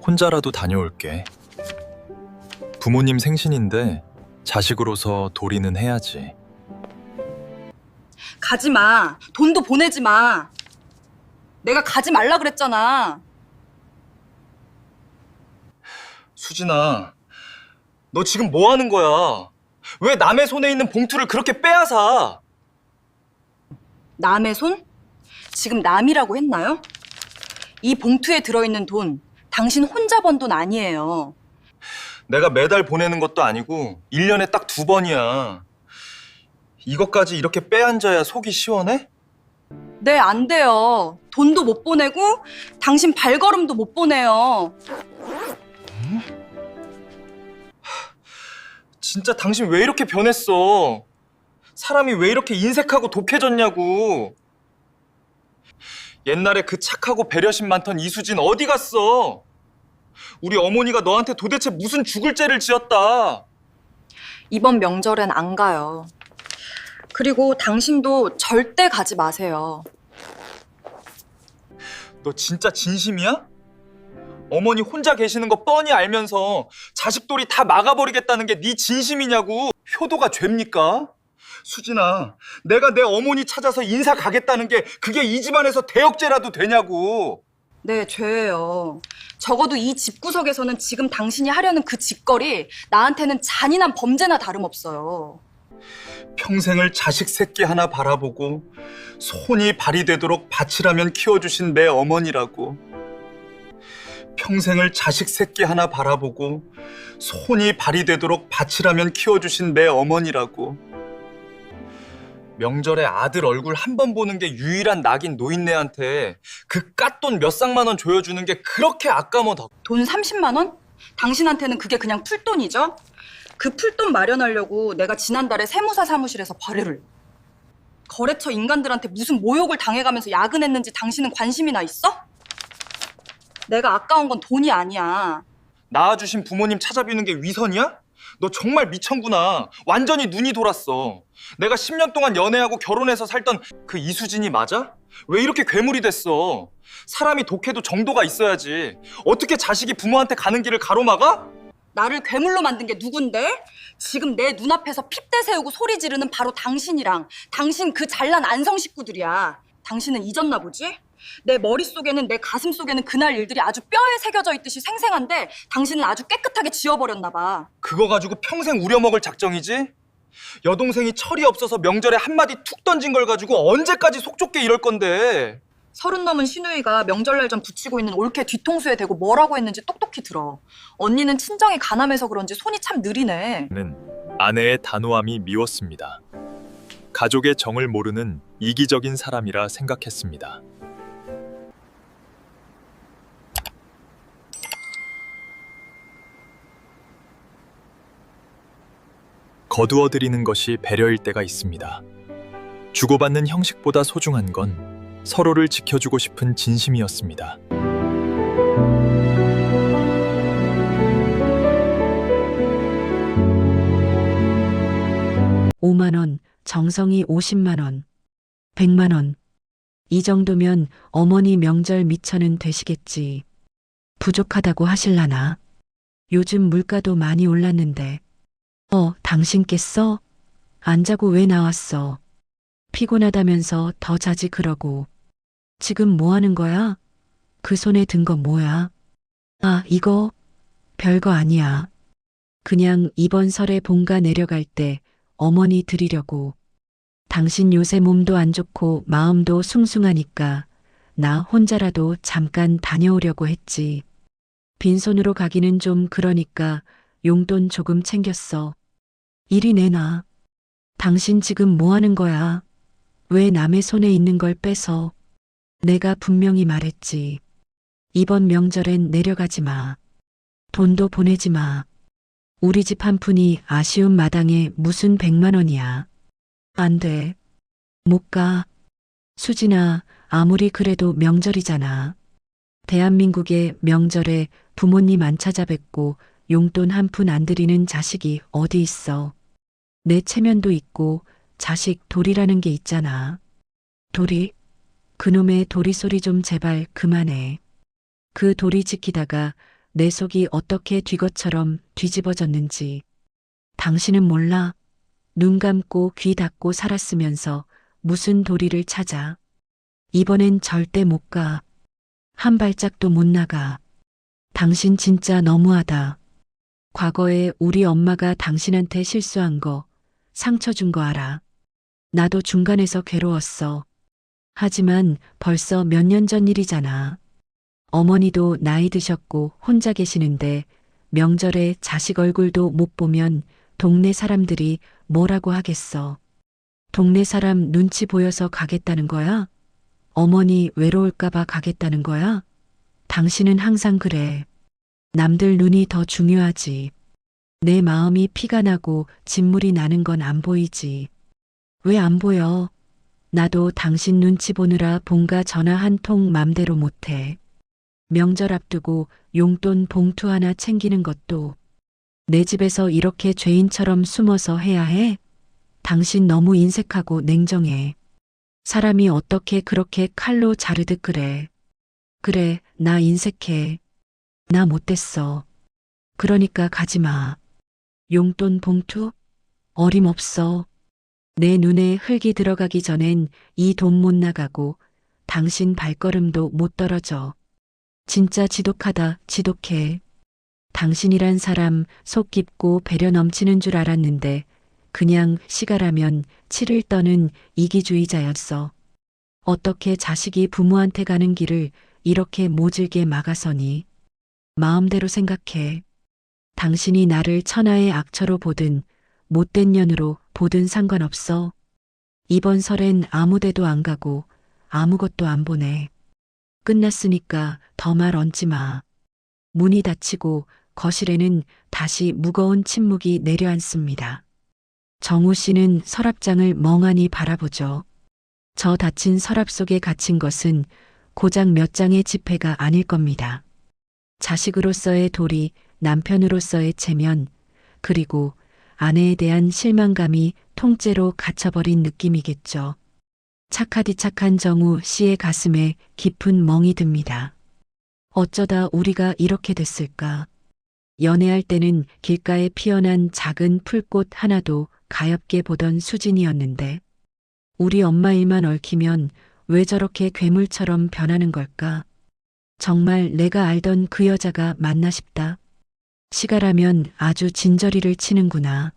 혼자라도 다녀올게. 부모님 생신인데 자식으로서 도리는 해야지. 가지 마. 돈도 보내지 마. 내가 가지 말라 그랬잖아. 수진아, 너 지금 뭐 하는 거야? 왜 남의 손에 있는 봉투를 그렇게 빼앗아? 남의 손? 지금 남이라고 했나요? 이 봉투에 들어있는 돈, 당신 혼자 번 돈 아니에요. 내가 매달 보내는 것도 아니고 1년에 딱 2번이야. 이것까지 이렇게 빼앉아야 속이 시원해? 네, 안 돼요. 돈도 못 보내고 당신 발걸음도 못 보내요. 진짜 당신 왜 이렇게 변했어? 사람이 왜 이렇게 인색하고 독해졌냐고. 옛날에 그 착하고 배려심 많던 이수진 어디 갔어? 우리 어머니가 너한테 도대체 무슨 죽을 죄를 지었다. 이번 명절엔 안 가요. 그리고 당신도 절대 가지 마세요. 너 진짜 진심이야? 어머니 혼자 계시는 거 뻔히 알면서 자식돌이 다 막아버리겠다는 게 네 진심이냐고. 효도가 죄입니까? 수진아, 내가 내 어머니 찾아서 인사 가겠다는 게 그게 이 집안에서 대역죄라도 되냐고. 네, 죄예요. 적어도 이 집구석에서는 지금 당신이 하려는 그 짓거리 나한테는 잔인한 범죄나 다름없어요. 평생을 자식 새끼 하나 바라보고 손이 발이 되도록 밭이라면 키워주신 내 어머니라고. 평생을 자식 새끼 하나 바라보고 손이 발이 되도록 밭이라면 키워주신 내 어머니라고. 명절에 아들 얼굴 한 번 보는 게 유일한 낙인 노인네한테 그 깠돈 몇 쌍만 원 조여주는 게 그렇게 아까워. 돈 30만 원? 당신한테는 그게 그냥 풀돈이죠? 그 풀돈 마련하려고 내가 지난달에 세무사 사무실에서 발해를. 거래처 인간들한테 무슨 모욕을 당해가면서 야근했는지 당신은 관심이나 있어? 내가 아까운 건 돈이 아니야. 낳아주신 부모님 찾아비는 게 위선이야? 너 정말 미쳤구나. 완전히 눈이 돌았어. 내가 10년 동안 연애하고 결혼해서 살던 그 이수진이 맞아? 왜 이렇게 괴물이 됐어? 사람이 독해도 정도가 있어야지. 어떻게 자식이 부모한테 가는 길을 가로막아? 나를 괴물로 만든 게 누군데? 지금 내 눈앞에서 핏대 세우고 소리 지르는 바로 당신이랑 당신 그 잘난 안성 식구들이야. 당신은 잊었나 보지? 내 머릿속에는 내 가슴속에는 그날 일들이 아주 뼈에 새겨져 있듯이 생생한데 당신은 아주 깨끗하게 지워버렸나 봐. 그거 가지고 평생 우려먹을 작정이지? 여동생이 철이 없어서 명절에 한마디 툭 던진 걸 가지고 언제까지 속 좁게 이럴 건데. 30 넘은 시누이가 명절날 전 붙이고 있는 올케 뒤통수에 대고 뭐라고 했는지 똑똑히 들어. 언니는 친정이 가남해서 그런지 손이 참 느리네. 는 아내의 단호함이 미웠습니다. 가족의 정을 모르는 이기적인 사람이라 생각했습니다. 거두어드리는 것이 배려일 때가 있습니다. 주고받는 형식보다 소중한 건 서로를 지켜주고 싶은 진심이었습니다. (5만 원) 정성이 (50만 원) (100만 원) 이 정도면 어머니 명절 미천은 되시겠지. 부족하다고 하실라나? 요즘 물가도 많이 올랐는데. 당신 깼어? 안 자고 왜 나왔어? 피곤하다면서 더 자지 그러고. 지금 뭐 하는 거야? 그 손에 든 거 뭐야? 아, 이거 별거 아니야. 그냥 이번 설에 본가 내려갈 때 어머니 드리려고. 당신 요새 몸도 안 좋고 마음도 숭숭하니까 나 혼자라도 잠깐 다녀오려고 했지. 빈손으로 가기는 좀 그러니까 용돈 조금 챙겼어. 이리 내놔. 당신 지금 뭐 하는 거야? 왜 남의 손에 있는 걸 뺏어? 내가 분명히 말했지. 이번 명절엔 내려가지 마. 돈도 보내지 마. 우리 집 한 푼이 아쉬운 마당에 무슨 100만 원이야. 안 돼. 못 가. 수진아, 아무리 그래도 명절이잖아. 대한민국의 명절에 부모님 안 찾아뵙고 용돈 한 푼 안 드리는 자식이 어디 있어. 내 체면도 있고 자식 도리라는 게 있잖아. 도리? 그놈의 도리 소리 좀 제발 그만해. 그 도리 지키다가 내 속이 어떻게 뒤것처럼 뒤집어졌는지. 당신은 몰라. 눈 감고 귀 닫고 살았으면서 무슨 도리를 찾아. 이번엔 절대 못 가. 한 발짝도 못 나가. 당신 진짜 너무하다. 과거에 우리 엄마가 당신한테 실수한 거, 상처 준 거 알아. 나도 중간에서 괴로웠어. 하지만 벌써 몇 년 전 일이잖아. 어머니도 나이 드셨고 혼자 계시는데 명절에 자식 얼굴도 못 보면 동네 사람들이 뭐라고 하겠어. 동네 사람 눈치 보여서 가겠다는 거야? 어머니 외로울까봐 가겠다는 거야? 당신은 항상 그래. 남들 눈이 더 중요하지. 내 마음이 피가 나고 진물이 나는 건 안 보이지. 왜 안 보여? 나도 당신 눈치 보느라 본가 전화 한 통 맘대로 못해. 명절 앞두고 용돈 봉투 하나 챙기는 것도 내 집에서 이렇게 죄인처럼 숨어서 해야 해? 당신 너무 인색하고 냉정해. 사람이 어떻게 그렇게 칼로 자르듯 그래. 그래, 나 인색해. 나 못됐어. 그러니까 가지 마. 용돈 봉투? 어림없어. 내 눈에 흙이 들어가기 전엔 이 돈 못 나가고 당신 발걸음도 못 떨어져. 진짜 지독하다, 지독해. 당신이란 사람 속 깊고 배려 넘치는 줄 알았는데 그냥 시가라면 치를 떠는 이기주의자였어. 어떻게 자식이 부모한테 가는 길을 이렇게 모질게 막아서니? 마음대로 생각해. 당신이 나를 천하의 악처로 보든 못된 년으로 보든 상관없어. 이번 설엔 아무 데도 안 가고 아무것도 안 보내. 끝났으니까 더 말 얹지 마. 문이 닫히고 거실에는 다시 무거운 침묵이 내려앉습니다. 정우 씨는 서랍장을 멍하니 바라보죠. 저 닫힌 서랍 속에 갇힌 것은 고작 몇 장의 지폐가 아닐 겁니다. 자식으로서의 도리, 남편으로서의 체면, 그리고 아내에 대한 실망감이 통째로 갇혀버린 느낌이겠죠. 착하디 착한 정우 씨의 가슴에 깊은 멍이 듭니다. 어쩌다 우리가 이렇게 됐을까? 연애할 때는 길가에 피어난 작은 풀꽃 하나도 가엾게 보던 수진이었는데 우리 엄마 일만 얽히면 왜 저렇게 괴물처럼 변하는 걸까? 정말 내가 알던 그 여자가 맞나 싶다. 시가라면 아주 진저리를 치는구나.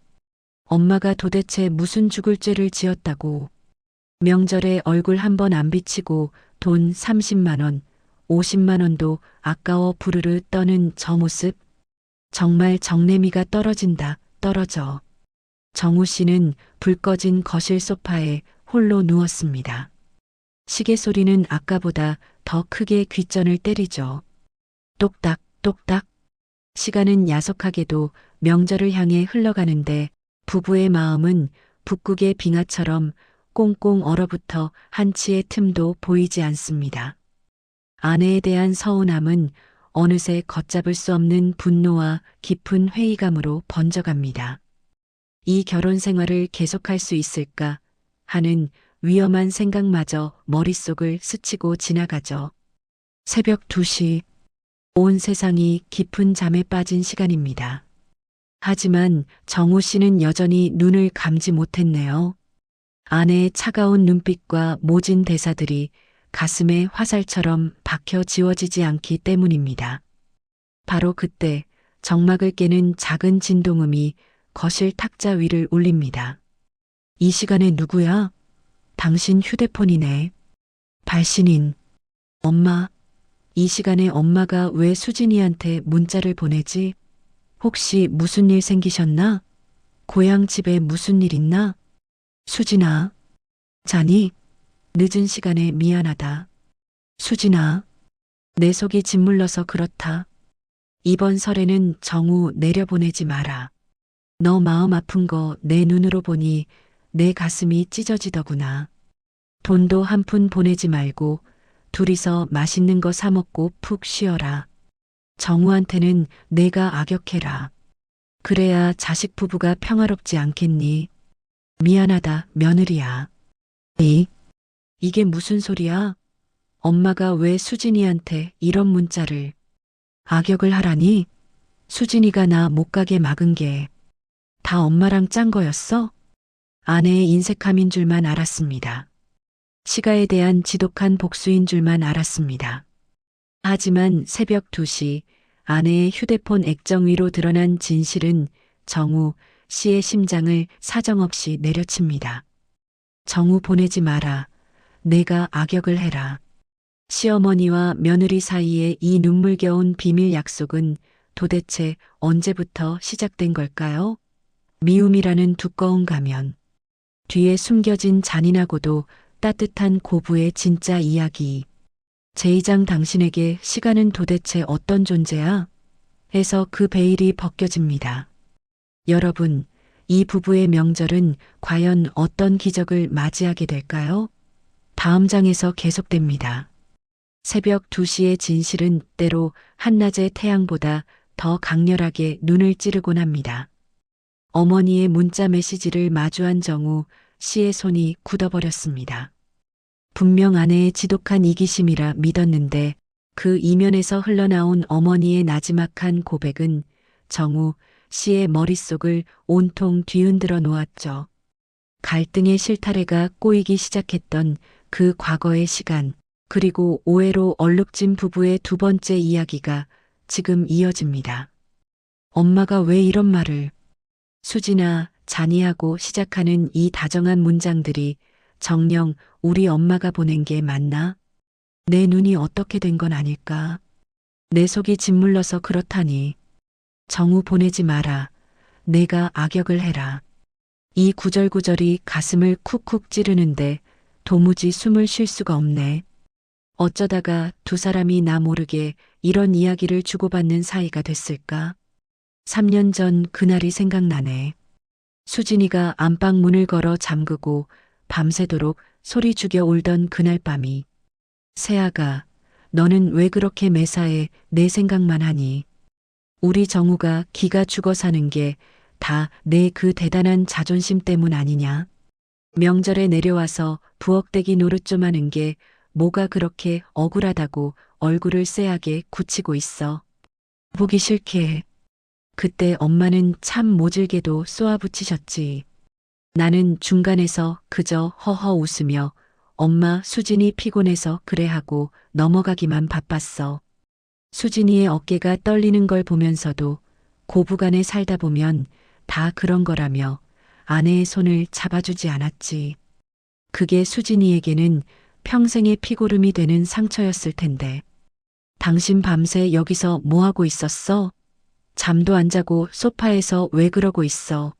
엄마가 도대체 무슨 죽을 죄를 지었다고. 명절에 얼굴 한 번 안 비치고 돈 30만 원, 50만 원도 아까워 부르르 떠는 저 모습. 정말 정내미가 떨어진다, 떨어져. 정우 씨는 불 꺼진 거실 소파에 홀로 누웠습니다. 시계 소리는 아까보다 더 크게 귓전을 때리죠. 똑딱, 똑딱. 시간은 야속하게도 명절을 향해 흘러가는데 부부의 마음은 북극의 빙하처럼 꽁꽁 얼어붙어 한치의 틈도 보이지 않습니다. 아내에 대한 서운함은 어느새 걷잡을 수 없는 분노와 깊은 회의감으로 번져갑니다. 이 결혼 생활을 계속할 수 있을까 하는 위험한 생각마저 머릿속을 스치고 지나가죠. 새벽 2시, 온 세상이 깊은 잠에 빠진 시간입니다. 하지만 정우 씨는 여전히 눈을 감지 못했네요. 아내의 차가운 눈빛과 모진 대사들이 가슴에 화살처럼 박혀 지워지지 않기 때문입니다. 바로 그때 정막을 깨는 작은 진동음이 거실 탁자 위를 울립니다. 이 시간에 누구야? 당신 휴대폰이네. 발신인. 엄마. 이 시간에 엄마가 왜 수진이한테 문자를 보내지? 혹시 무슨 일 생기셨나? 고향 집에 무슨 일 있나? 수진아. 자니? 늦은 시간에 미안하다. 수진아. 내 속이 짓물러서 그렇다. 이번 설에는 정우 내려보내지 마라. 너 마음 아픈 거 내 눈으로 보니 내 가슴이 찢어지더구나. 돈도 한 푼 보내지 말고 둘이서 맛있는 거 사 먹고 푹 쉬어라. 정우한테는 내가 악역해라. 그래야 자식 부부가 평화롭지 않겠니? 미안하다, 며느리야. 이게 무슨 소리야? 엄마가 왜 수진이한테 이런 문자를. 악역을 하라니? 수진이가 나 못 가게 막은 게 다 엄마랑 짠 거였어? 아내의 인색함인 줄만 알았습니다. 치가에 대한 지독한 복수인 줄만 알았습니다. 하지만 새벽 2시 아내의 휴대폰 액정 위로 드러난 진실은 정우 씨의 심장을 사정없이 내려칩니다. 정우 보내지 마라. 내가 악역을 해라. 시어머니와 며느리 사이의 이 눈물겨운 비밀 약속은 도대체 언제부터 시작된 걸까요? 미움이라는 두꺼운 가면, 뒤에 숨겨진 잔인하고도 따뜻한 고부의 진짜 이야기. 제2장 당신에게 시간은 도대체 어떤 존재야? 해서 그 베일이 벗겨집니다. 여러분, 이 부부의 명절은 과연 어떤 기적을 맞이하게 될까요? 다음 장에서 계속됩니다. 새벽 2시의 진실은 때로 한낮의 태양보다 더 강렬하게 눈을 찌르곤 합니다. 어머니의 문자 메시지를 마주한 정우 씨의 손이 굳어버렸습니다. 분명 아내의 지독한 이기심이라 믿었는데 그 이면에서 흘러나온 어머니의 나지막한 고백은 정우 씨의 머릿속을 온통 뒤흔들어 놓았죠. 갈등의 실타래가 꼬이기 시작했던 그 과거의 시간, 그리고 오해로 얼룩진 부부의 두 번째 이야기가 지금 이어집니다. 엄마가 왜 이런 말을? 수진아, 잔이하고 시작하는 이 다정한 문장들이 정녕 우리 엄마가 보낸 게 맞나? 내 눈이 어떻게 된 건 아닐까? 내 속이 짓물러서 그렇다니. 정우 보내지 마라. 내가 악역을 해라. 이 구절구절이 가슴을 쿡쿡 찌르는데 도무지 숨을 쉴 수가 없네. 어쩌다가 두 사람이 나 모르게 이런 이야기를 주고받는 사이가 됐을까? 3년 전 그날이 생각나네. 수진이가 안방 문을 걸어 잠그고 밤새도록 소리 죽여 울던 그날 밤이. 세아가, 너는 왜 그렇게 매사에 내 생각만 하니? 우리 정우가 기가 죽어 사는 게 다 내 그 대단한 자존심 때문 아니냐? 명절에 내려와서 부엌대기 노릇 좀 하는 게 뭐가 그렇게 억울하다고 얼굴을 쎄하게 굳히고 있어. 보기 싫게 해. 그때 엄마는 참 모질게도 쏘아붙이셨지. 나는 중간에서 그저 허허 웃으며 엄마 수진이 피곤해서 그래 하고 넘어가기만 바빴어. 수진이의 어깨가 떨리는 걸 보면서도 고부간에 살다 보면 다 그런 거라며 아내의 손을 잡아주지 않았지. 그게 수진이에게는 평생의 피고름이 되는 상처였을 텐데. 당신 밤새 여기서 뭐하고 있었어? 잠도 안 자고 소파에서 왜 그러고 있어?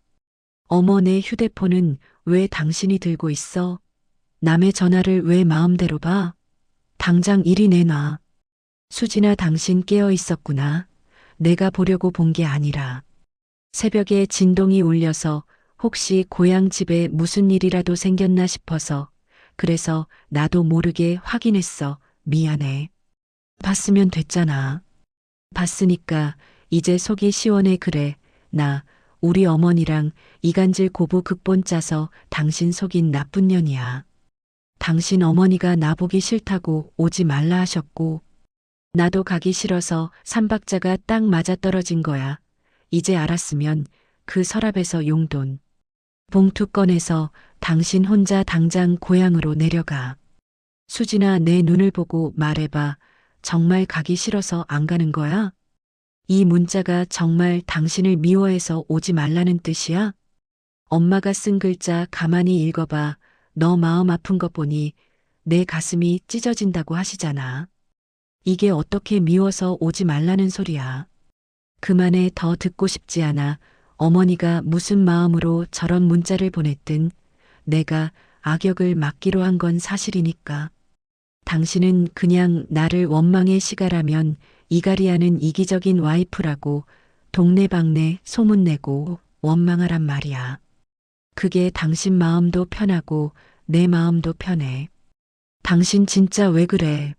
어머, 내 휴대폰은 왜 당신이 들고 있어? 남의 전화를 왜 마음대로 봐? 당장 이리 내놔. 수진아, 당신 깨어 있었구나. 내가 보려고 본 게 아니라. 새벽에 진동이 울려서 혹시 고향 집에 무슨 일이라도 생겼나 싶어서 그래서 나도 모르게 확인했어. 미안해. 봤으면 됐잖아. 봤으니까 이제 속이 시원해. 그래. 나 우리 어머니랑 이간질 고부 극본 짜서 당신 속인 나쁜 년이야. 당신 어머니가 나보기 싫다고 오지 말라 하셨고 나도 가기 싫어서 삼박자가 딱 맞아떨어진 거야. 이제 알았으면 그 서랍에서 용돈 봉투 꺼내서 당신 혼자 당장 고향으로 내려가. 수진아, 내 눈을 보고 말해봐. 정말 가기 싫어서 안 가는 거야? 이 문자가 정말 당신을 미워해서 오지 말라는 뜻이야? 엄마가 쓴 글자 가만히 읽어봐. 너 마음 아픈 거 보니 내 가슴이 찢어진다고 하시잖아. 이게 어떻게 미워서 오지 말라는 소리야. 그만해. 더 듣고 싶지 않아. 어머니가 무슨 마음으로 저런 문자를 보냈든 내가 악역을 맡기로 한 건 사실이니까. 당신은 그냥 나를 원망의 시가라면 이갈이하는 이기적인 와이프라고 동네방네 소문내고 원망하란 말이야. 그게 당신 마음도 편하고 내 마음도 편해. 당신 진짜 왜 그래?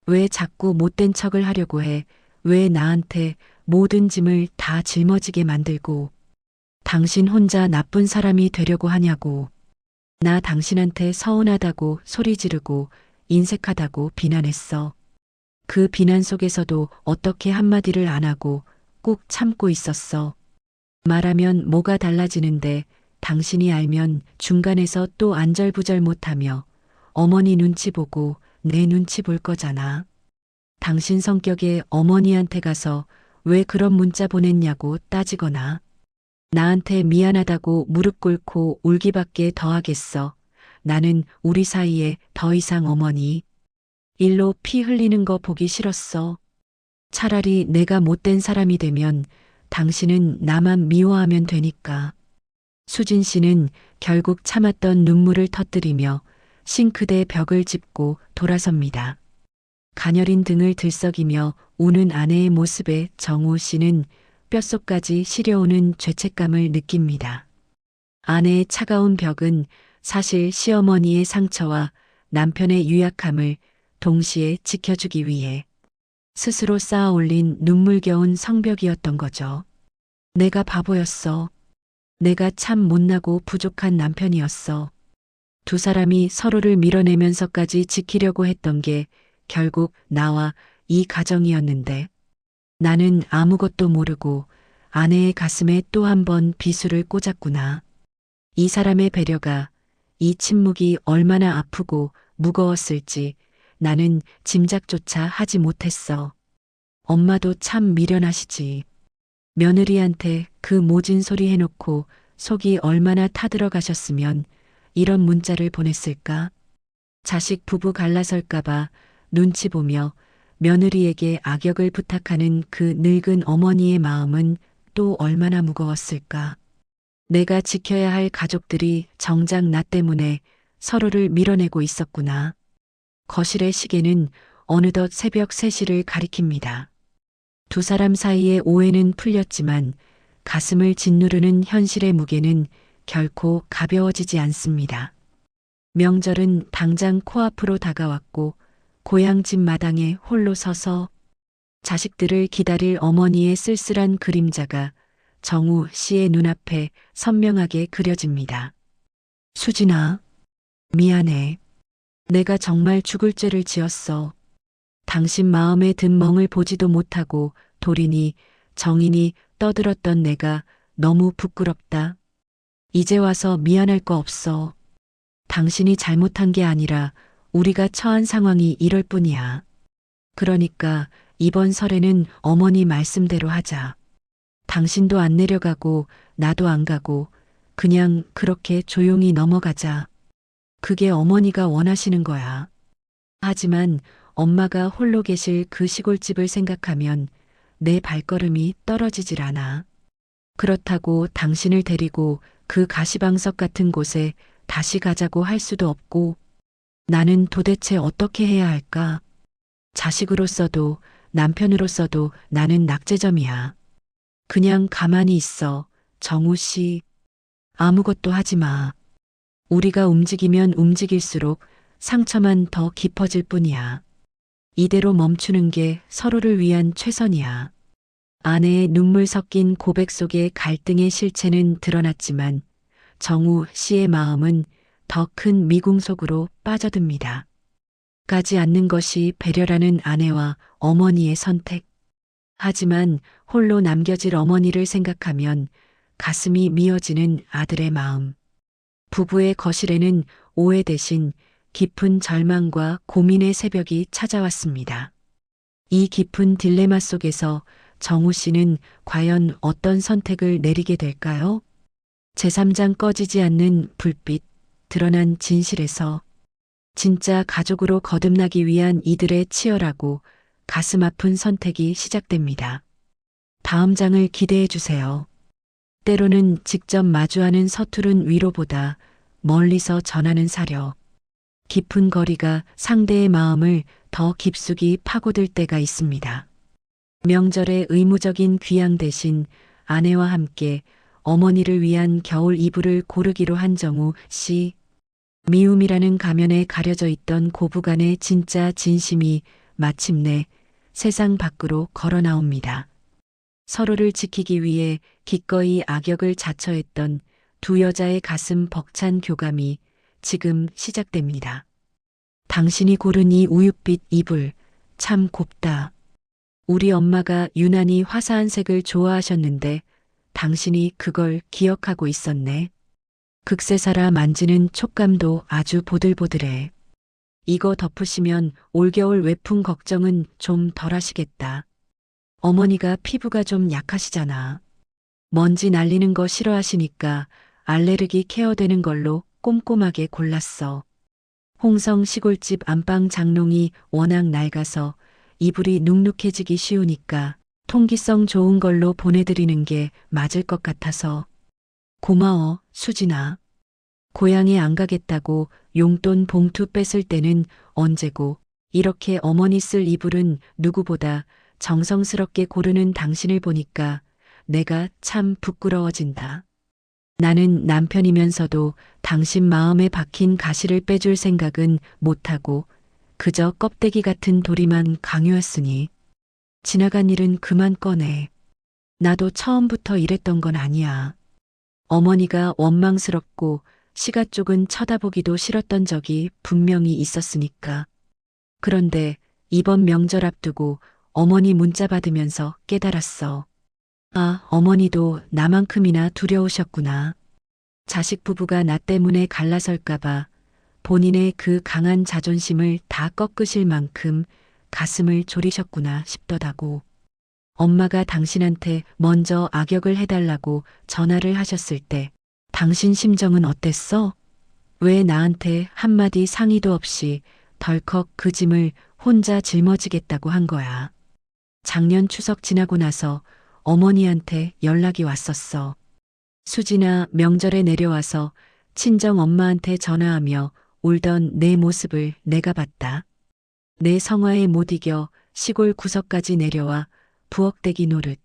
왜 자꾸 못된 척을 하려고 해? 왜 나한테 모든 짐을 다 짊어지게 만들고 당신 혼자 나쁜 사람이 되려고 하냐고. 나 당신한테 서운하다고 소리 지르고 인색하다고 비난했어. 그 비난 속에서도 어떻게 한마디를 안 하고 꾹 참고 있었어. 말하면 뭐가 달라지는데 당신이 알면 중간에서 또 안절부절 못하며 어머니 눈치 보고 내 눈치 볼 거잖아. 당신 성격에 어머니한테 가서 왜 그런 문자 보냈냐고 따지거나 나한테 미안하다고 무릎 꿇고 울기밖에 더 하겠어. 나는 우리 사이에 더 이상 어머니 일로 피 흘리는 거 보기 싫었어. 차라리 내가 못된 사람이 되면 당신은 나만 미워하면 되니까. 수진 씨는 결국 참았던 눈물을 터뜨리며 싱크대 벽을 짚고 돌아섭니다. 가녀린 등을 들썩이며 우는 아내의 모습에 정우 씨는 뼛속까지 시려오는 죄책감을 느낍니다. 아내의 차가운 벽은 사실 시어머니의 상처와 남편의 유약함을 동시에 지켜주기 위해 스스로 쌓아 올린 눈물겨운 성벽이었던 거죠. 내가 바보였어. 내가 참 못나고 부족한 남편이었어. 두 사람이 서로를 밀어내면서까지 지키려고 했던 게 결국 나와 이 가정이었는데 나는 아무것도 모르고 아내의 가슴에 또 한 번 비수를 꽂았구나. 이 사람의 배려가, 이 침묵이 얼마나 아프고 무거웠을지 나는 짐작조차 하지 못했어. 엄마도 참 미련하시지. 며느리한테 그 모진 소리 해놓고 속이 얼마나 타들어가셨으면 이런 문자를 보냈을까? 자식 부부 갈라설까봐 눈치 보며 며느리에게 악역을 부탁하는 그 늙은 어머니의 마음은 또 얼마나 무거웠을까? 내가 지켜야 할 가족들이 정작 나 때문에 서로를 밀어내고 있었구나. 거실의 시계는 어느덧 새벽 3시를 가리킵니다. 두 사람 사이의 오해는 풀렸지만 가슴을 짓누르는 현실의 무게는 결코 가벼워지지 않습니다. 명절은 당장 코앞으로 다가왔고 고향 집 마당에 홀로 서서 자식들을 기다릴 어머니의 쓸쓸한 그림자가 정우 씨의 눈앞에 선명하게 그려집니다. 수진아, 미안해. 내가 정말 죽을 죄를 지었어. 당신 마음에 든 멍을 보지도 못하고 돌이니 정인이 떠들었던 내가 너무 부끄럽다. 이제 와서 미안할 거 없어. 당신이 잘못한 게 아니라 우리가 처한 상황이 이럴 뿐이야. 그러니까 이번 설에는 어머니 말씀대로 하자. 당신도 안 내려가고 나도 안 가고 그냥 그렇게 조용히 넘어가자. 그게 어머니가 원하시는 거야. 하지만 엄마가 홀로 계실 그 시골집을 생각하면 내 발걸음이 떨어지질 않아. 그렇다고 당신을 데리고 그 가시방석 같은 곳에 다시 가자고 할 수도 없고 나는 도대체 어떻게 해야 할까? 자식으로서도 남편으로서도 나는 낙제점이야. 그냥 가만히 있어. 정우 씨. 아무것도 하지 마. 우리가 움직이면 움직일수록 상처만 더 깊어질 뿐이야. 이대로 멈추는 게 서로를 위한 최선이야. 아내의 눈물 섞인 고백 속에 갈등의 실체는 드러났지만 정우 씨의 마음은 더 큰 미궁 속으로 빠져듭니다. 가지 않는 것이 배려라는 아내와 어머니의 선택. 하지만 홀로 남겨질 어머니를 생각하면 가슴이 미어지는 아들의 마음. 부부의 거실에는 오해 대신 깊은 절망과 고민의 새벽이 찾아왔습니다. 이 깊은 딜레마 속에서 정우 씨는 과연 어떤 선택을 내리게 될까요? 제3장 꺼지지 않는 불빛, 드러난 진실에서 진짜 가족으로 거듭나기 위한 이들의 치열하고 가슴 아픈 선택이 시작됩니다. 다음 장을 기대해 주세요. 때로는 직접 마주하는 서투른 위로보다 멀리서 전하는 사려. 깊은 거리가 상대의 마음을 더 깊숙이 파고들 때가 있습니다. 명절의 의무적인 귀양 대신 아내와 함께 어머니를 위한 겨울 이불을 고르기로 한 정우 씨. 미움이라는 가면에 가려져 있던 고부간의 진짜 진심이 마침내 세상 밖으로 걸어 나옵니다. 서로를 지키기 위해 기꺼이 악역을 자처했던 두 여자의 가슴 벅찬 교감이 지금 시작됩니다. 당신이 고른 이 우윳빛 이불, 참 곱다. 우리 엄마가 유난히 화사한 색을 좋아하셨는데 당신이 그걸 기억하고 있었네. 극세사라 만지는 촉감도 아주 보들보들해. 이거 덮으시면 올겨울 외풍 걱정은 좀 덜 하시겠다. 어머니가 피부가 좀 약하시잖아. 먼지 날리는 거 싫어하시니까 알레르기 케어되는 걸로 꼼꼼하게 골랐어. 홍성 시골집 안방 장롱이 워낙 낡아서 이불이 눅눅해지기 쉬우니까 통기성 좋은 걸로 보내드리는 게 맞을 것 같아서. 고마워, 수진아. 고향에 안 가겠다고 용돈 봉투 뺐을 때는 언제고 이렇게 어머니 쓸 이불은 누구보다 정성스럽게 고르는 당신을 보니까 내가 참 부끄러워진다. 나는 남편이면서도 당신 마음에 박힌 가시를 빼줄 생각은 못하고 그저 껍데기 같은 도리만 강요했으니 지나간 일은 그만 꺼내. 나도 처음부터 이랬던 건 아니야. 어머니가 원망스럽고 시가 쪽은 쳐다보기도 싫었던 적이 분명히 있었으니까. 그런데 이번 명절 앞두고 어머니 문자 받으면서 깨달았어. 아, 어머니도 나만큼이나 두려우셨구나. 자식 부부가 나 때문에 갈라설까봐 본인의 그 강한 자존심을 다 꺾으실 만큼 가슴을 졸이셨구나 싶더라고. 엄마가 당신한테 먼저 악역을 해달라고 전화를 하셨을 때 당신 심정은 어땠어? 왜 나한테 한마디 상의도 없이 덜컥 그 짐을 혼자 짊어지겠다고 한 거야. 작년 추석 지나고 나서 어머니한테 연락이 왔었어. 수진아, 명절에 내려와서 친정 엄마한테 전화하며 울던 내 모습을 내가 봤다. 내 성화에 못 이겨 시골 구석까지 내려와 부엌대기 노릇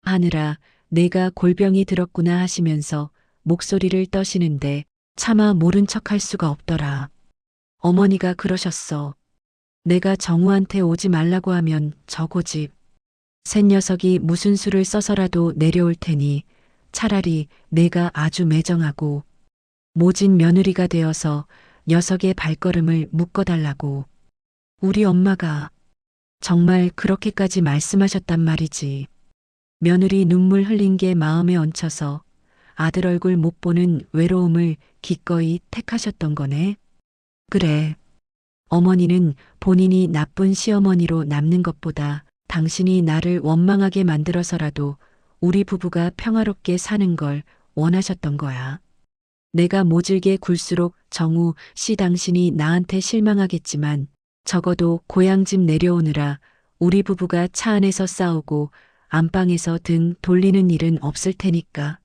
하느라 내가 골병이 들었구나 하시면서 목소리를 떠시는데 차마 모른 척할 수가 없더라. 어머니가 그러셨어. 내가 정우한테 오지 말라고 하면 저 고집 셋 녀석이 무슨 수를 써서라도 내려올 테니 차라리 내가 아주 매정하고 모진 며느리가 되어서 녀석의 발걸음을 묶어달라고. 우리 엄마가 정말 그렇게까지 말씀하셨단 말이지. 며느리 눈물 흘린 게 마음에 얹혀서 아들 얼굴 못 보는 외로움을 기꺼이 택하셨던 거네. 그래. 어머니는 본인이 나쁜 시어머니로 남는 것보다 당신이 나를 원망하게 만들어서라도 우리 부부가 평화롭게 사는 걸 원하셨던 거야. 내가 모질게 굴수록 정우 씨 당신이 나한테 실망하겠지만 적어도 고향집 내려오느라 우리 부부가 차 안에서 싸우고 안방에서 등 돌리는 일은 없을 테니까.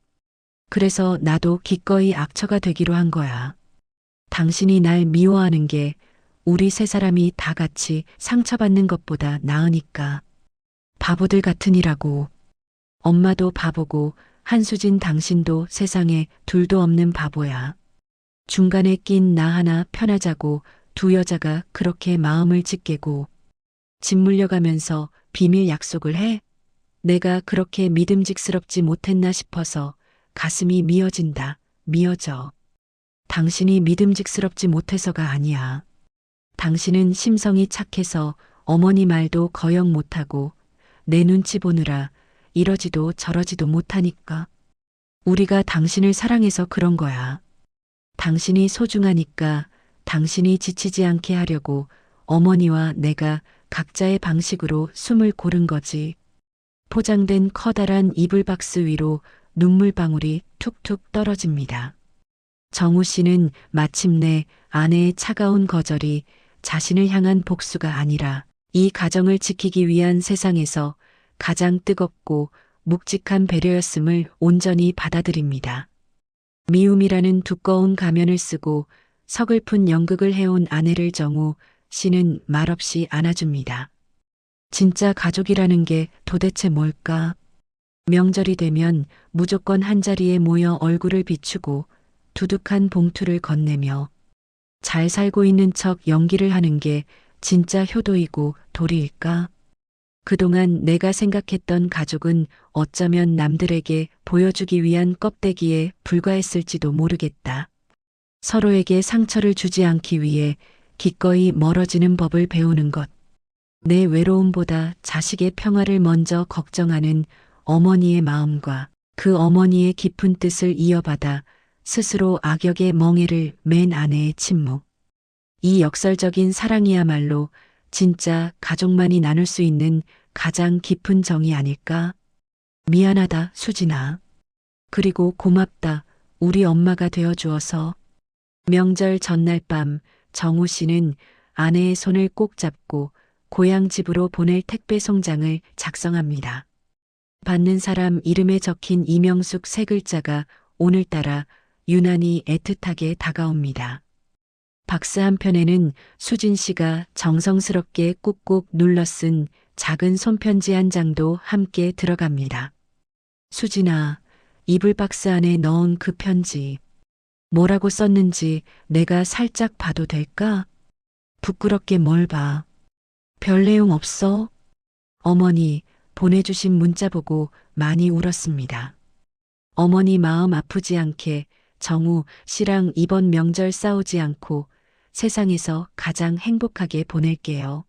그래서 나도 기꺼이 악처가 되기로 한 거야. 당신이 날 미워하는 게 우리 세 사람이 다 같이 상처받는 것보다 나으니까. 바보들 같으니라고. 엄마도 바보고 한수진 당신도 세상에 둘도 없는 바보야. 중간에 낀 나 하나 편하자고 두 여자가 그렇게 마음을 찢게고 집 물려가면서 비밀 약속을 해? 내가 그렇게 믿음직스럽지 못했나 싶어서 가슴이 미어진다. 미어져. 당신이 믿음직스럽지 못해서가 아니야. 당신은 심성이 착해서 어머니 말도 거역 못하고 내 눈치 보느라 이러지도 저러지도 못하니까. 우리가 당신을 사랑해서 그런 거야. 당신이 소중하니까 당신이 지치지 않게 하려고 어머니와 내가 각자의 방식으로 숨을 고른 거지. 포장된 커다란 이불 박스 위로 눈물방울이 툭툭 떨어집니다. 정우 씨는 마침내 아내의 차가운 거절이 자신을 향한 복수가 아니라 이 가정을 지키기 위한 세상에서 가장 뜨겁고 묵직한 배려였음을 온전히 받아들입니다. 미움이라는 두꺼운 가면을 쓰고 서글픈 연극을 해온 아내를 정우 씨는 말없이 안아줍니다. 진짜 가족이라는 게 도대체 뭘까? 명절이 되면 무조건 한자리에 모여 얼굴을 비추고 두둑한 봉투를 건네며 잘 살고 있는 척 연기를 하는 게 진짜 효도이고 도리일까? 그동안 내가 생각했던 가족은 어쩌면 남들에게 보여주기 위한 껍데기에 불과했을지도 모르겠다. 서로에게 상처를 주지 않기 위해 기꺼이 멀어지는 법을 배우는 것. 내 외로움보다 자식의 평화를 먼저 걱정하는 어머니의 마음과 그 어머니의 깊은 뜻을 이어받아 스스로 악역의 멍에를 맨 아내의 침묵. 이 역설적인 사랑이야말로 진짜 가족만이 나눌 수 있는 가장 깊은 정이 아닐까? 미안하다, 수진아. 그리고 고맙다, 우리 엄마가 되어 주어서. 명절 전날 밤 정우 씨는 아내의 손을 꼭 잡고 고향 집으로 보낼 택배 송장을 작성합니다. 받는 사람 이름에 적힌 이명숙 세 글자가 오늘따라 유난히 애틋하게 다가옵니다. 박스 한편에는 수진 씨가 정성스럽게 꾹꾹 눌러 쓴 작은 손편지 한 장도 함께 들어갑니다. 수진아, 이불 박스 안에 넣은 그 편지. 뭐라고 썼는지 내가 살짝 봐도 될까? 부끄럽게 뭘 봐. 별 내용 없어? 어머니 보내주신 문자 보고 많이 울었습니다. 어머니 마음 아프지 않게 정우 씨랑 이번 명절 싸우지 않고 세상에서 가장 행복하게 보낼게요.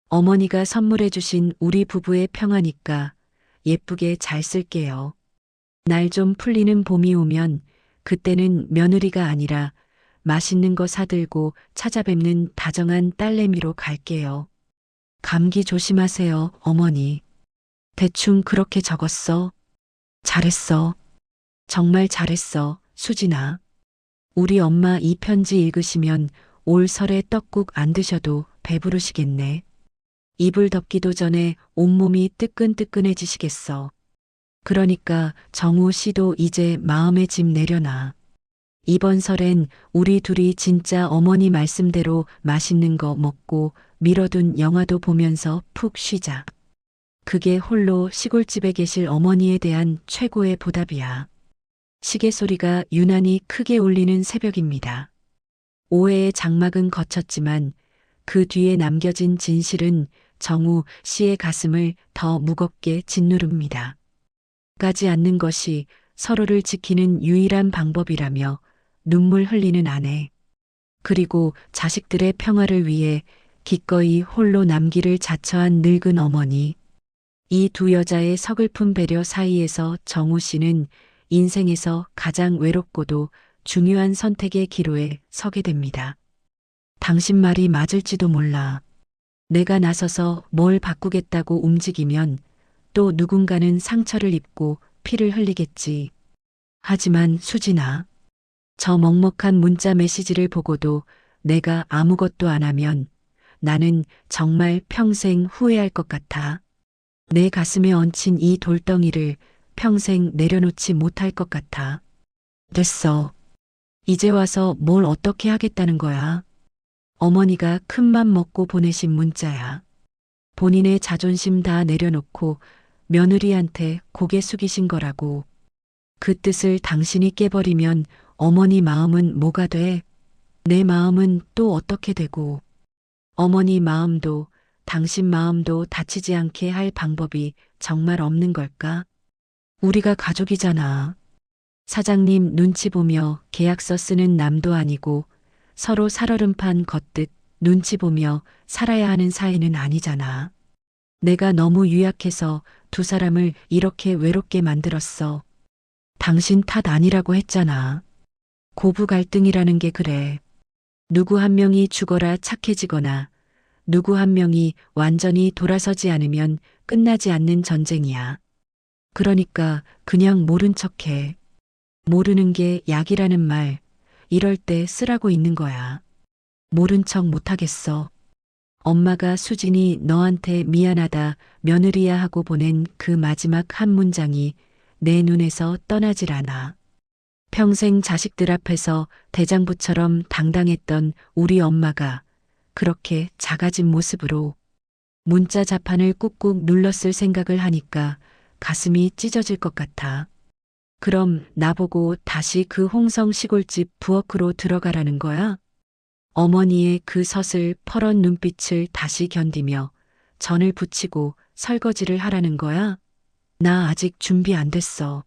어머니가 선물해 주신 우리 부부의 평화니까 예쁘게 잘 쓸게요. 날 좀 풀리는 봄이 오면 그때는 며느리가 아니라 맛있는 거 사들고 찾아뵙는 다정한 딸내미로 갈게요. 감기 조심하세요, 어머니. 대충 그렇게 적었어. 잘했어. 정말 잘했어, 수진아. 우리 엄마 이 편지 읽으시면 올 설에 떡국 안 드셔도 배부르시겠네. 이불 덮기도 전에 온몸이 뜨끈뜨끈해지시겠어. 그러니까 정우 씨도 이제 마음의 짐 내려놔. 이번 설엔 우리 둘이 진짜 어머니 말씀대로 맛있는 거 먹고 미뤄둔 영화도 보면서 푹 쉬자. 그게 홀로 시골집에 계실 어머니에 대한 최고의 보답이야. 시계 소리가 유난히 크게 울리는 새벽입니다. 오해의 장막은 거쳤지만 그 뒤에 남겨진 진실은 정우 씨의 가슴을 더 무겁게 짓누릅니다. 가지 않는 것이 서로를 지키는 유일한 방법이라며 눈물 흘리는 아내. 그리고 자식들의 평화를 위해 기꺼이 홀로 남기를 자처한 늙은 어머니. 이 두 여자의 서글픈 배려 사이에서 정우 씨는 인생에서 가장 외롭고도 중요한 선택의 기로에 서게 됩니다. 당신 말이 맞을지도 몰라. 내가 나서서 뭘 바꾸겠다고 움직이면 또 누군가는 상처를 입고 피를 흘리겠지. 하지만 수진아, 저 먹먹한 문자 메시지를 보고도 내가 아무것도 안 하면 나는 정말 평생 후회할 것 같아. 내 가슴에 얹힌 이 돌덩이를 평생 내려놓지 못할 것 같아. 됐어. 이제 와서 뭘 어떻게 하겠다는 거야? 어머니가 큰맘 먹고 보내신 문자야. 본인의 자존심 다 내려놓고 며느리한테 고개 숙이신 거라고. 그 뜻을 당신이 깨버리면 어머니 마음은 뭐가 돼? 내 마음은 또 어떻게 되고. 어머니 마음도 당신 마음도 다치지 않게 할 방법이 정말 없는 걸까? 우리가 가족이잖아. 사장님 눈치 보며 계약서 쓰는 남도 아니고 서로 살얼음판 걷듯 눈치 보며 살아야 하는 사이는 아니잖아. 내가 너무 유약해서 두 사람을 이렇게 외롭게 만들었어. 당신 탓 아니라고 했잖아. 고부 갈등이라는 게 그래. 누구 한 명이 죽어라 착해지거나 누구 한 명이 완전히 돌아서지 않으면 끝나지 않는 전쟁이야. 그러니까 그냥 모른 척해. 모르는 게 약이라는 말, 이럴 때 쓰라고 있는 거야. 모른 척 못하겠어. 엄마가 수진이 너한테 미안하다 며느리야 하고 보낸 그 마지막 한 문장이 내 눈에서 떠나질 않아. 평생 자식들 앞에서 대장부처럼 당당했던 우리 엄마가 그렇게 작아진 모습으로 문자 자판을 꾹꾹 눌렀을 생각을 하니까 가슴이 찢어질 것 같아. 그럼 나보고 다시 그 홍성 시골집 부엌으로 들어가라는 거야? 어머니의 그 서슬 퍼런 눈빛을 다시 견디며 전을 부치고 설거지를 하라는 거야? 나 아직 준비 안 됐어.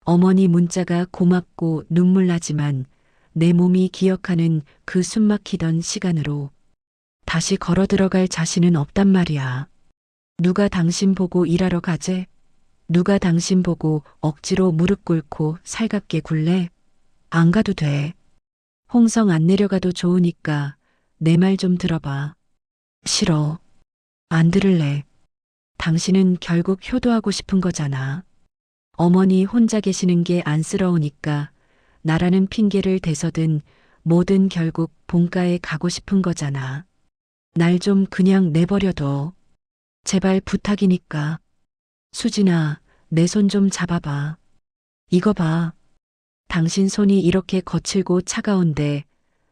어머니 문자가 고맙고 눈물 나지만 내 몸이 기억하는 그 숨막히던 시간으로 다시 걸어 들어갈 자신은 없단 말이야. 누가 당신 보고 일하러 가재? 누가 당신 보고 억지로 무릎 꿇고 살갑게 굴래? 안 가도 돼. 홍성 안 내려가도 좋으니까 내 말 좀 들어봐. 싫어. 안 들을래. 당신은 결국 효도하고 싶은 거잖아. 어머니 혼자 계시는 게 안쓰러우니까 나라는 핑계를 대서든 뭐든 결국 본가에 가고 싶은 거잖아. 날 좀 그냥 내버려둬. 제발 부탁이니까. 수진아, 내 손 좀 잡아봐. 이거 봐. 당신 손이 이렇게 거칠고 차가운데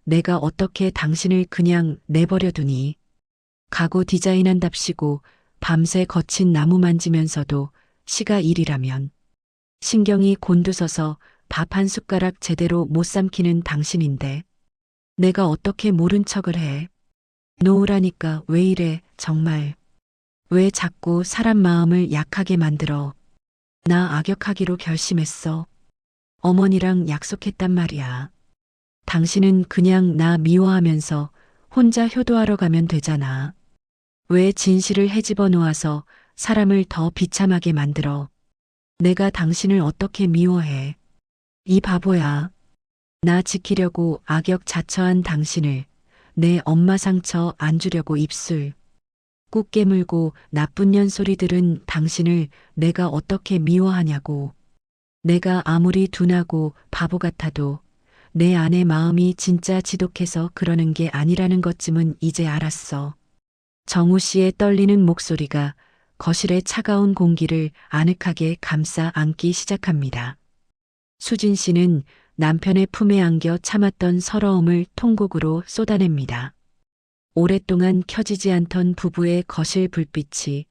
내가 어떻게 당신을 그냥 내버려두니. 가구 디자인한답시고 밤새 거친 나무 만지면서도 시가 일이라면 신경이 곤두서서 밥 한 숟가락 제대로 못 삼키는 당신인데 내가 어떻게 모른 척을 해. 놓으라니까 왜 이래 정말. 왜 자꾸 사람 마음을 약하게 만들어. 나 악역하기로 결심했어. 어머니랑 약속했단 말이야. 당신은 그냥 나 미워하면서 혼자 효도하러 가면 되잖아. 왜 진실을 헤집어 놓아서 사람을 더 비참하게 만들어. 내가 당신을 어떻게 미워해. 이 바보야. 나 지키려고 악역 자처한 당신을 내 엄마 상처 안 주려고 입술 꾹 깨물고 나쁜 년 소리 들은 당신을 내가 어떻게 미워하냐고. 내가 아무리 둔하고 바보 같아도 내 안의 마음이 진짜 지독해서 그러는 게 아니라는 것쯤은 이제 알았어. 정우 씨의 떨리는 목소리가 거실의 차가운 공기를 아늑하게 감싸 안기 시작합니다. 수진 씨는 남편의 품에 안겨 참았던 서러움을 통곡으로 쏟아냅니다. 오랫동안 켜지지 않던 부부의 거실 불빛이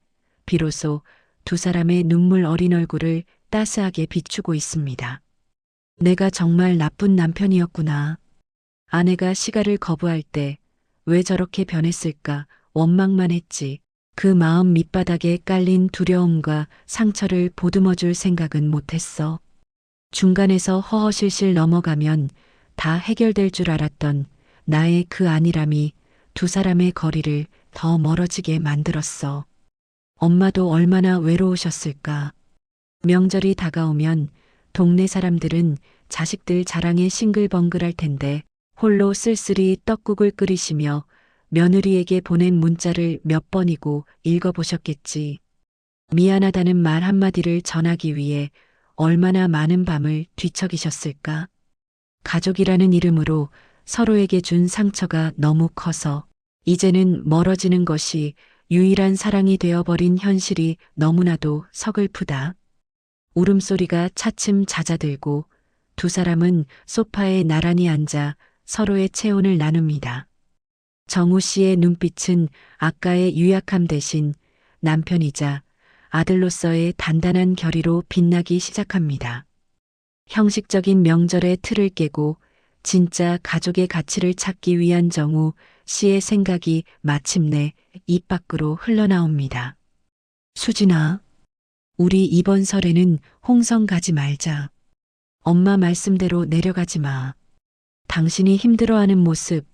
비로소 두 사람의 눈물 어린 얼굴을 따스하게 비추고 있습니다. 내가 정말 나쁜 남편이었구나. 아내가 시가를 거부할 때 왜 저렇게 변했을까 원망만 했지. 그 마음 밑바닥에 깔린 두려움과 상처를 보듬어줄 생각은 못했어. 중간에서 허허실실 넘어가면 다 해결될 줄 알았던 나의 그 안일함이 두 사람의 거리를 더 멀어지게 만들었어. 엄마도 얼마나 외로우셨을까. 명절이 다가오면 동네 사람들은 자식들 자랑에 싱글벙글할 텐데 홀로 쓸쓸히 떡국을 끓이시며 며느리에게 보낸 문자를 몇 번이고 읽어보셨겠지. 미안하다는 말 한마디를 전하기 위해 얼마나 많은 밤을 뒤척이셨을까. 가족이라는 이름으로 서로에게 준 상처가 너무 커서 이제는 멀어지는 것이 유일한 사랑이 되어버린 현실이 너무나도 서글프다. 울음소리가 차츰 잦아들고 두 사람은 소파에 나란히 앉아 서로의 체온을 나눕니다. 정우 씨의 눈빛은 아까의 유약함 대신 남편이자 아들로서의 단단한 결의로 빛나기 시작합니다. 형식적인 명절의 틀을 깨고 진짜 가족의 가치를 찾기 위한 정우 씨의 생각이 마침내 입 밖으로 흘러나옵니다. 수진아, 우리 이번 설에는 홍성 가지 말자. 엄마 말씀대로 내려가지 마. 당신이 힘들어하는 모습,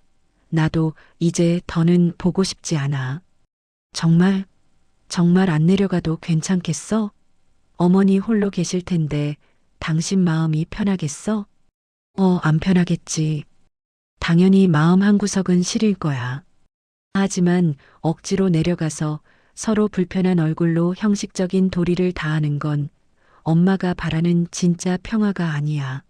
나도 이제 더는 보고 싶지 않아. 정말 안 내려가도 괜찮겠어? 어머니 홀로 계실 텐데 당신 마음이 편하겠어? 안 편하겠지. 당연히 마음 한구석은 시릴 거야. 하지만 억지로 내려가서 서로 불편한 얼굴로 형식적인 도리를 다하는 건 엄마가 바라는 진짜 평화가 아니야.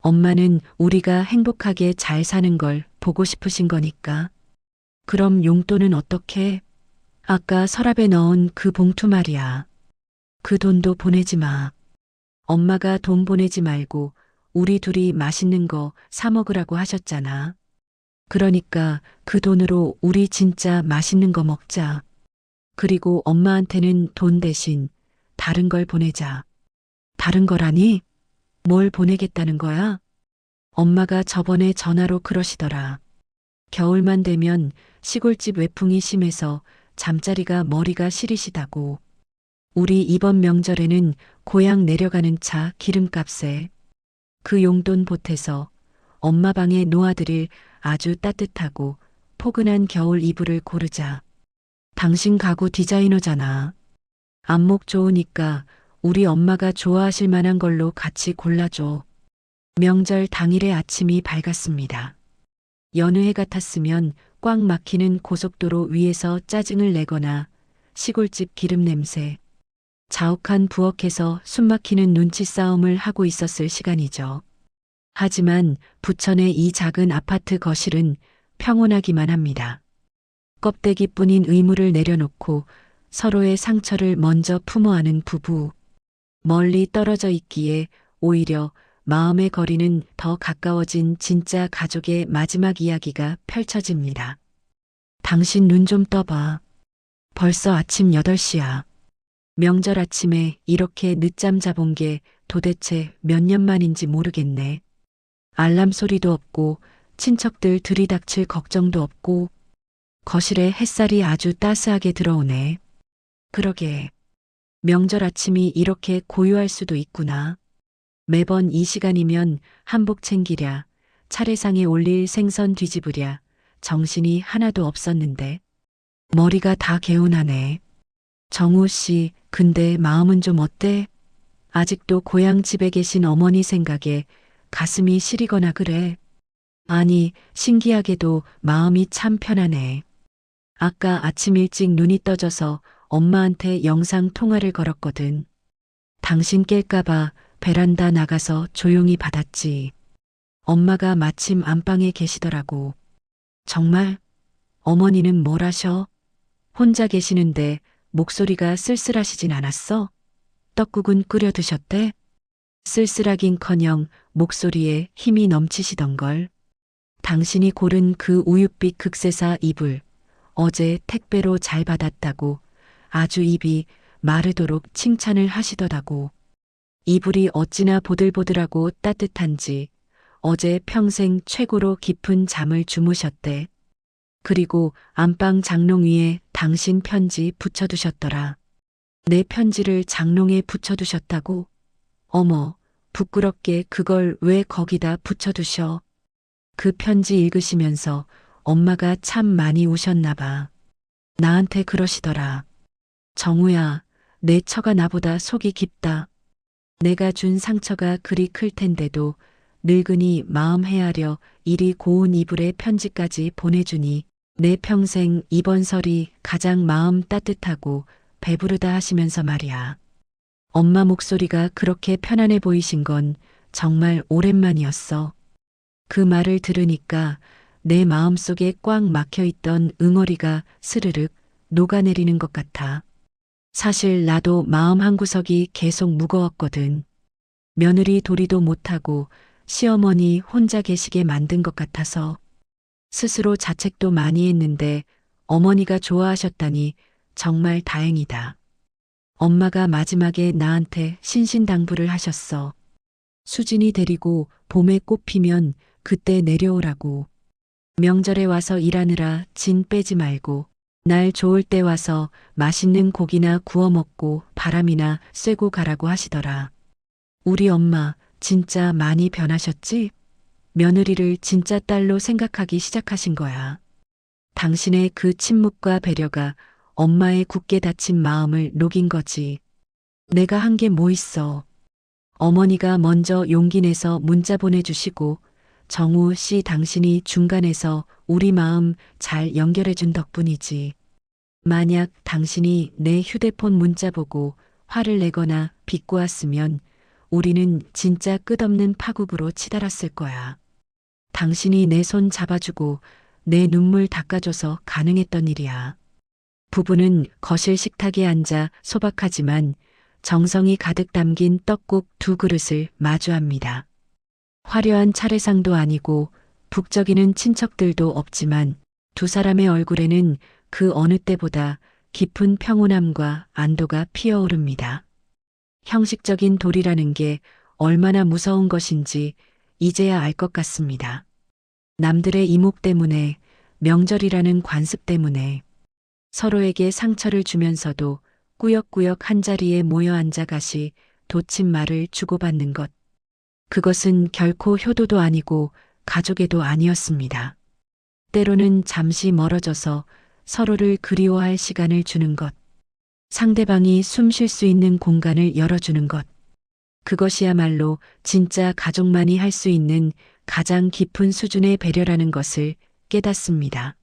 엄마는 우리가 행복하게 잘 사는 걸 보고 싶으신 거니까. 그럼 용돈은 어떻게? 아까 서랍에 넣은 그 봉투 말이야. 그 돈도 보내지 마. 엄마가 돈 보내지 말고 우리 둘이 맛있는 거 사 먹으라고 하셨잖아. 그러니까 그 돈으로 우리 진짜 맛있는 거 먹자. 그리고 엄마한테는 돈 대신 다른 걸 보내자. 다른 거라니? 뭘 보내겠다는 거야? 엄마가 저번에 전화로 그러시더라. 겨울만 되면 시골집 외풍이 심해서 잠자리가 머리가 시리시다고. 우리 이번 명절에는 고향 내려가는 차 기름값에 그 용돈 보태서 엄마 방에 놓아드릴 아주 따뜻하고 포근한 겨울 이불을 고르자. 당신 가구 디자이너잖아. 안목 좋으니까 우리 엄마가 좋아하실 만한 걸로 같이 골라줘. 명절 당일의 아침이 밝았습니다. 여느 해 같았으면 꽉 막히는 고속도로 위에서 짜증을 내거나 시골집 기름 냄새, 자욱한 부엌에서 숨막히는 눈치 싸움을 하고 있었을 시간이죠. 하지만 부천의 이 작은 아파트 거실은 평온하기만 합니다. 껍데기뿐인 의무를 내려놓고 서로의 상처를 먼저 품어하는 부부. 멀리 떨어져 있기에 오히려 마음의 거리는 더 가까워진 진짜 가족의 마지막 이야기가 펼쳐집니다. 당신 눈 좀 떠봐. 벌써 아침 8시야. 명절 아침에 이렇게 늦잠 자본 게 도대체 몇 년 만인지 모르겠네. 알람 소리도 없고 친척들 들이닥칠 걱정도 없고 거실에 햇살이 아주 따스하게 들어오네. 그러게. 명절 아침이 이렇게 고요할 수도 있구나. 매번 이 시간이면 한복 챙기랴, 차례상에 올릴 생선 뒤집으랴, 정신이 하나도 없었는데. 머리가 다 개운하네. 정우 씨, 근데 마음은 좀 어때? 아직도 고향 집에 계신 어머니 생각에 가슴이 시리거나 그래. 아니, 신기하게도 마음이 참 편하네. 아까 아침 일찍 눈이 떠져서 엄마한테 영상 통화를 걸었거든. 당신 깰까봐 베란다 나가서 조용히 받았지. 엄마가 마침 안방에 계시더라고. 정말? 어머니는 뭘 하셔? 혼자 계시는데 목소리가 쓸쓸하시진 않았어? 떡국은 끓여 드셨대? 쓸쓸하긴커녕 목소리에 힘이 넘치시던걸. 당신이 고른 그 우윳빛 극세사 이불 어제 택배로 잘 받았다고 아주 입이 마르도록 칭찬을 하시더라고. 이불이 어찌나 보들보들하고 따뜻한지 어제 평생 최고로 깊은 잠을 주무셨대. 그리고 안방 장롱 위에 당신 편지 붙여두셨더라. 내 편지를 장롱에 붙여두셨다고? 어머, 부끄럽게 그걸 왜 거기다 붙여두셔? 그 편지 읽으시면서 엄마가 참 많이 우셨나 봐. 나한테 그러시더라. 정우야, 내 처가 나보다 속이 깊다. 내가 준 상처가 그리 클 텐데도 늙으니 마음 헤아려 이리 고운 이불에 편지까지 보내주니 내 평생 이번 설이 가장 마음 따뜻하고 배부르다 하시면서 말이야. 엄마 목소리가 그렇게 편안해 보이신 건 정말 오랜만이었어. 그 말을 들으니까 내 마음속에 꽉 막혀있던 응어리가 스르륵 녹아내리는 것 같아. 사실 나도 마음 한구석이 계속 무거웠거든. 며느리 도리도 못하고 시어머니 혼자 계시게 만든 것 같아서 스스로 자책도 많이 했는데 어머니가 좋아하셨다니 정말 다행이다. 엄마가 마지막에 나한테 신신당부를 하셨어. 수진이 데리고 봄에 꽃 피면 그때 내려오라고. 명절에 와서 일하느라 진 빼지 말고 날 좋을 때 와서 맛있는 고기나 구워 먹고 바람이나 쐬고 가라고 하시더라. 우리 엄마 진짜 많이 변하셨지? 며느리를 진짜 딸로 생각하기 시작하신 거야. 당신의 그 침묵과 배려가 엄마의 굳게 닫힌 마음을 녹인 거지. 내가 한 게 뭐 있어. 어머니가 먼저 용기 내서 문자 보내주시고 정우 씨 당신이 중간에서 우리 마음 잘 연결해준 덕분이지. 만약 당신이 내 휴대폰 문자 보고 화를 내거나 비꼬았으면 우리는 진짜 끝없는 파국으로 치달았을 거야. 당신이 내 손 잡아주고 내 눈물 닦아줘서 가능했던 일이야. 부부는 거실 식탁에 앉아 소박하지만 정성이 가득 담긴 떡국 2그릇을 마주합니다. 화려한 차례상도 아니고 북적이는 친척들도 없지만 두 사람의 얼굴에는 그 어느 때보다 깊은 평온함과 안도가 피어오릅니다. 형식적인 도리라는 게 얼마나 무서운 것인지 이제야 알 것 같습니다. 남들의 이목 때문에, 명절이라는 관습 때문에 서로에게 상처를 주면서도 꾸역꾸역 한자리에 모여 앉아가시 도친 말을 주고받는 것. 그것은 결코 효도도 아니고 가족애도 아니었습니다. 때로는 잠시 멀어져서 서로를 그리워할 시간을 주는 것. 상대방이 숨 쉴 수 있는 공간을 열어주는 것. 그것이야말로 진짜 가족만이 할 수 있는 가장 깊은 수준의 배려라는 것을 깨닫습니다.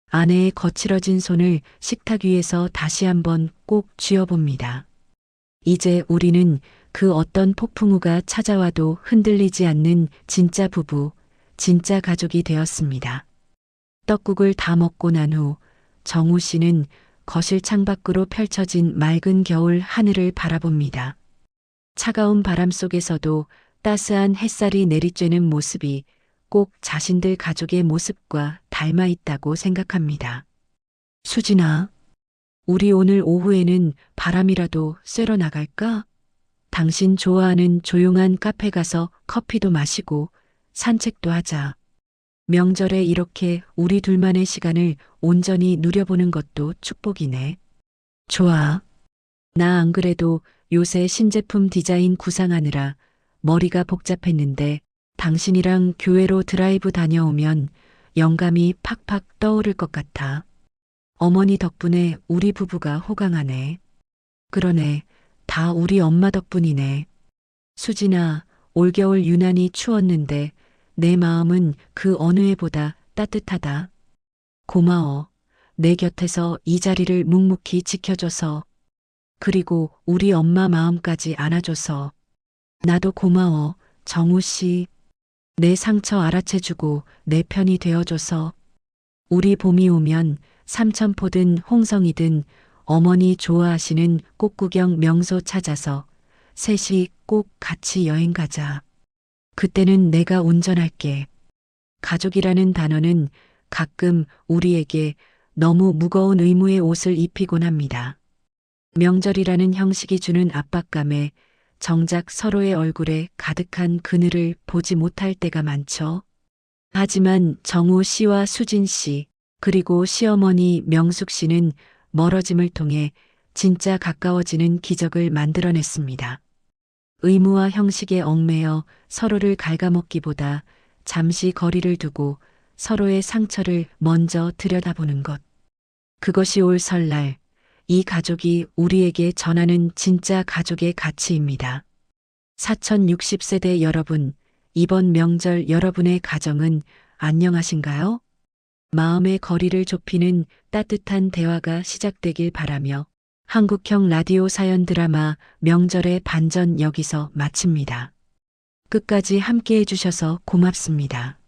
아내의 거칠어진 손을 식탁 위에서 다시 한번 꼭 쥐어봅니다. 이제 우리는 그 어떤 폭풍우가 찾아와도 흔들리지 않는 진짜 부부, 진짜 가족이 되었습니다. 떡국을 다 먹고 난 후 정우 씨는 거실 창밖으로 펼쳐진 맑은 겨울 하늘을 바라봅니다. 차가운 바람 속에서도 따스한 햇살이 내리쬐는 모습이 꼭 자신들 가족의 모습과 닮아 있다고 생각합니다. 수진아, 우리 오늘 오후에는 바람이라도 쐬러 나갈까? 당신 좋아하는 조용한 카페 가서 커피도 마시고 산책도 하자. 명절에 이렇게 우리 둘만의 시간을 온전히 누려보는 것도 축복이네. 좋아. 나 안 그래도 요새 신제품 디자인 구상하느라 머리가 복잡했는데 당신이랑 교회로 드라이브 다녀오면 영감이 팍팍 떠오를 것 같아. 어머니 덕분에 우리 부부가 호강하네. 그러네. 다 우리 엄마 덕분이네. 수진아, 올겨울 유난히 추웠는데 내 마음은 그 어느 해보다 따뜻하다. 고마워. 내 곁에서 이 자리를 묵묵히 지켜줘서. 그리고 우리 엄마 마음까지 안아줘서. 나도 고마워, 정우 씨. 내 상처 알아채주고 내 편이 되어줘서. 우리 봄이 오면 삼천포든 홍성이든 어머니 좋아하시는 꽃구경 명소 찾아서 셋이 꼭 같이 여행 가자. 그때는 내가 운전할게. 가족이라는 단어는 가끔 우리에게 너무 무거운 의무의 옷을 입히곤 합니다. 명절이라는 형식이 주는 압박감에 정작 서로의 얼굴에 가득한 그늘을 보지 못할 때가 많죠. 하지만 정우 씨와 수진 씨, 그리고 시어머니 명숙 씨는 멀어짐을 통해 진짜 가까워지는 기적을 만들어냈습니다. 의무와 형식에 얽매여 서로를 갉아먹기보다 잠시 거리를 두고 서로의 상처를 먼저 들여다보는 것. 그것이 올 설날, 이 가족이 우리에게 전하는 진짜 가족의 가치입니다. 4060세대 여러분, 이번 명절 여러분의 가정은 안녕하신가요? 마음의 거리를 좁히는 따뜻한 대화가 시작되길 바라며 한국형 라디오 사연 드라마 명절의 반전 여기서 마칩니다. 끝까지 함께 해주셔서 고맙습니다.